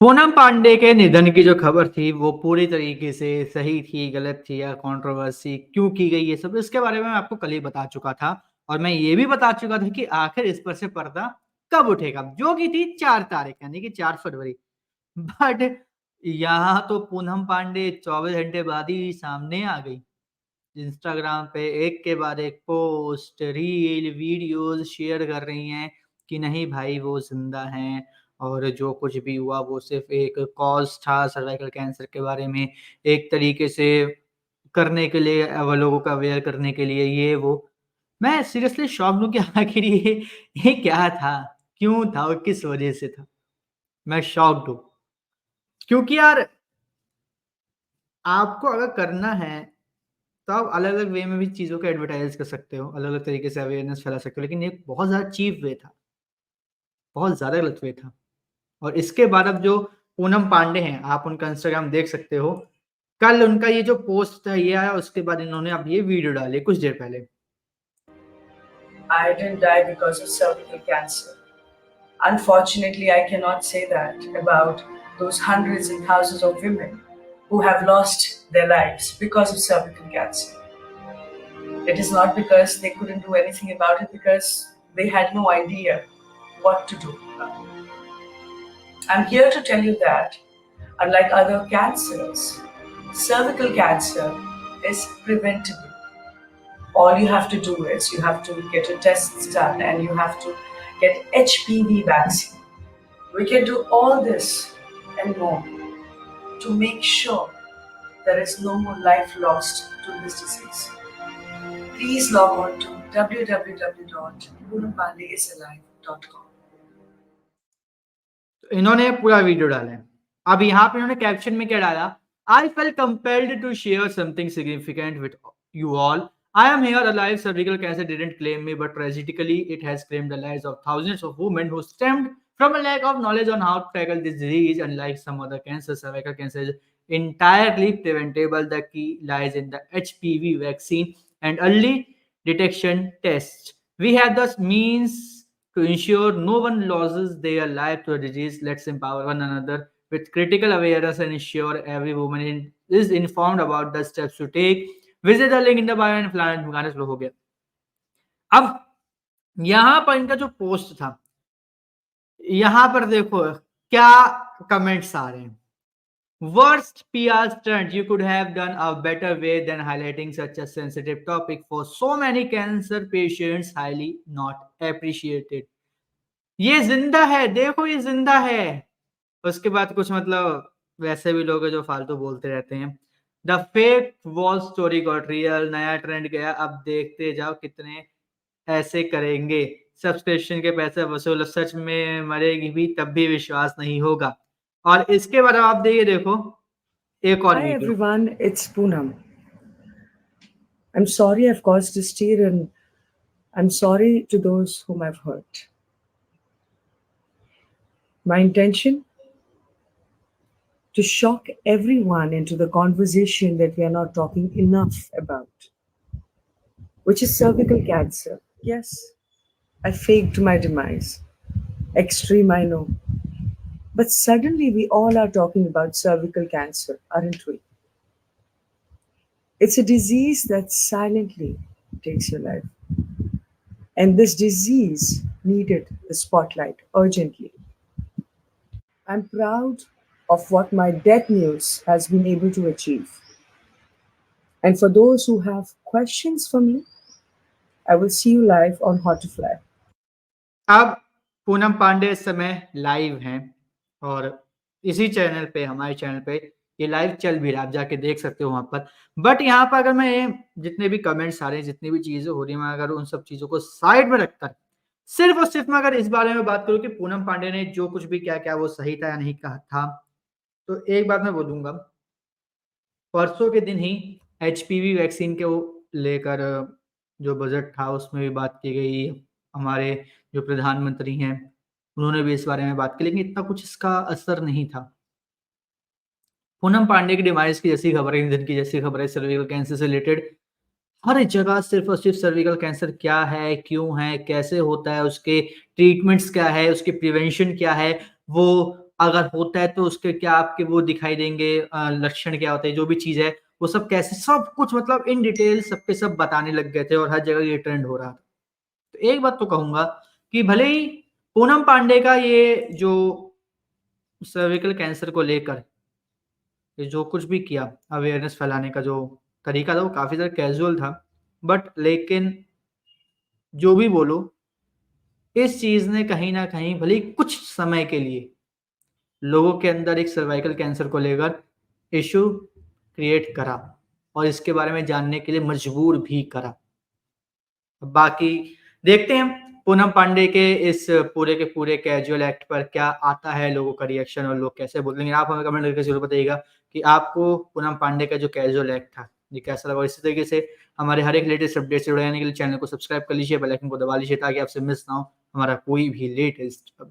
पूनम पांडे के निधन की जो खबर थी, वो पूरी तरीके से सही थी, गलत थी या कंट्रोवर्सी क्यों की गई, ये सब इसके बारे में मैं आपको कल ही बता चुका था। और मैं ये भी बता चुका था कि आखिर इस पर से पर्दा कब उठेगा, जो कि थी 4 तारीख यानी कि 4 फरवरी। बट यहाँ तो पूनम पांडे 24 घंटे बाद ही सामने आ गई। इंस्टाग्राम पे एक के बाद एक पोस्ट, रील, वीडियोज़ शेयर कर रही हैं कि नहीं भाई वो ज़िंदा हैं और जो कुछ भी हुआ वो सिर्फ़ एक कॉज़ था सर्वाइकल कैंसर के बारे में एक तरीके से करने के लिए वो लोगों को अवेयर करने के लिए ये वो। मैं सीरियसली शॉक्ड हूँ कि आखिर ये क्या था? क्यों था और किस वज़ह से था? मैं शॉक्ड हूँ। क्योंकि यार आपको अगर करना है तो आप अलग-अलग वे में भी चीज़ों को एडवर्टाइज़ कर सकते हो, अलग-अलग तरीके से अवेयरनेस फैला सकते हो, लेकिन ये बहुत ज़्यादा चीप वे था, बहुत ज़्यादा गलत वे था। और इसके बाद अब जो पूनम पांडे हैं, आप उनका इंस्टाग्राम देख सकते हो। कल उनका ये जो पोस्ट था ये आया, उसके बाद इन्होंने अब ये वीडियो डाली कुछ देर पहले। I didn't die because of cervical cancer. Unfortunately, I cannot say that about those hundreds and thousands of women who have lost their lives because of cervical cancer. It is not because they couldn't do anything about it, because they had no idea what to do. I'm here to tell you that, unlike other cancers, cervical cancer is preventable. All you have to do is you have to get your tests done and you have to get HPV vaccine. We can do all this and more to make sure there is no more life lost to this disease. Please log on to www.poonampandeisalive.com. तो इन्होंने पूरा video डाला है। अब यहाँ पे इन्होंने caption में क्या डाला? I felt compelled to share something significant with you all. I am here alive. Cervical cancer didn't claim me, but tragically, it has claimed the lives of thousands of women who stemmed from a lack of knowledge on how to tackle this disease. Unlike some other cancers, cervical cancer is entirely preventable. The key lies in the HPV vaccine and early detection tests. We have the means to ensure no one loses their life to a disease. Let's empower one another with critical awareness and ensure every woman is informed about the steps to take. Visit the link in the bio and flying गाना शुरू हो गया। अब यहाँ पर इनका जो post था, यहाँ पर देखो क्या कमेंट्स आ रहे हैं। Worst PR stunt. You could have done a better way than highlighting such a sensitive topic for so many cancer patients. Highly not appreciated. ये जिंदा है, देखो ये जिंदा है। उसके बाद कुछ मतलब वैसे भी लोग हैं जो फालतू बोलते रहते हैं। The fake wall story got real. नया ट्रेंड गया, अब देखते जाओ कितने ऐसे करेंगे। सब्सक्रिप्शन के पैसे वसूल, सच में मरेगी भी तब भी विश्वास नहीं होगा। और इसके बाद आप देखिए, देखो एक और Hi video. everyone, it's Poonam. I'm sorry I've caused this tear and I'm sorry to those whom I've hurt. My intention? To shock everyone into the conversation that we are not talking enough about, which is cervical cancer. Yes, I faked my demise. Extreme, I know. But suddenly we all are talking about cervical cancer, aren't we? It's a disease that silently takes your life. And this disease needed the spotlight urgently. I'm proud of what my death news has been able to achieve. And for those who have questions for me, I will see you live on How to Fly. अब पूनम पांडे इस समय live हैं और इसी channel पे, हमारे channel पे ये लाइव चल भी रहा है, आप जाके देख सकते हो वहाँ पर। बट यहाँ पर अगर मैं जितने भी कमेंट्स आ रहे हैं, जितनी भी चीज़ें हो रही हैं, मैं अगर उन सब चीज़ों को साइड में रखकर सिर्फ़ और सिर्फ़ मैं अगर इस बारे में बात करूँ कि पूनम पांडे ने जो कुछ भी किया, क्या वो सही था या नहीं कहा था, तो एक बात मैं बोलूँगा, परसों के दिन ही एचपीवी वैक्सीन को लेकर जो बजट था उसमें भी बात की गई। हमारे जो प्रधानमंत्री हैं, उन्होंने भी इस बारे में बात की, लेकिन इतना कुछ इसका असर नहीं था। पूनम पांडे की डिमाइस की जैसी खबर है, निधन की जैसी खबर है, सर्वाइकल कैंसर से रिलेटेड हर जगह सिर्फ़ और सिर्फ़ सर्वाइकल कैंसर क्या है, क्यों है, कैसे होता है, उसके ट्रीटमेंट्स क्या है, उसकी प्रिवेंशन क्या है, वो अगर होता है तो उसके क्या आपके वो दिखाई देंगे, लक्षण क्या होते हैं, जो भी चीज़ है वो सब कैसे, सब कुछ मतलब इन डिटेल सब के सब बताने लग गए थे और हर जगह ये ट्रेंड हो रहा था। तो एक बात तो कहूँगा कि भले ही पूनम पांडे का ये जो सर्विकल कैंसर को लेकर ये जो कुछ भी किया, अवेयरनेस फैलाने का जो तरीका था वो काफ़ी ज़्यादा कैज़ुअल था। बट लेकिन जो भी बोलो, इस चीज़ ने कहीं न कहीं भले ही कुछ समय के लिए लोगों के अंदर एक सर्वाइकल कैंसर को लेकर इश्यू क्रिएट करा और इसके बारे में जानने के लिए मजबूर भी करा। बाकी देखते हैं पूनम पांडे के इस पूरे के पूरे कैजुअल एक्ट पर क्या आता है, लोगों का रिएक्शन और लोग कैसे बोलेंगे। आप हमें कमेंट करके ज़रूर बताइएगा कि आपको पूनम पांडे का जो कैजुअल एक्ट था, ये कैसा लगा? और इसी तरीके से हमारे हर एक लेटेस्ट अपडेट से जुड़े रहने के लिए चैनल को सब्सक्राइब कर लीजिए, बेल आइकन को दबा लीजिए ताकि आपसे मिस ना हो हमारा कोई भी लेटेस्ट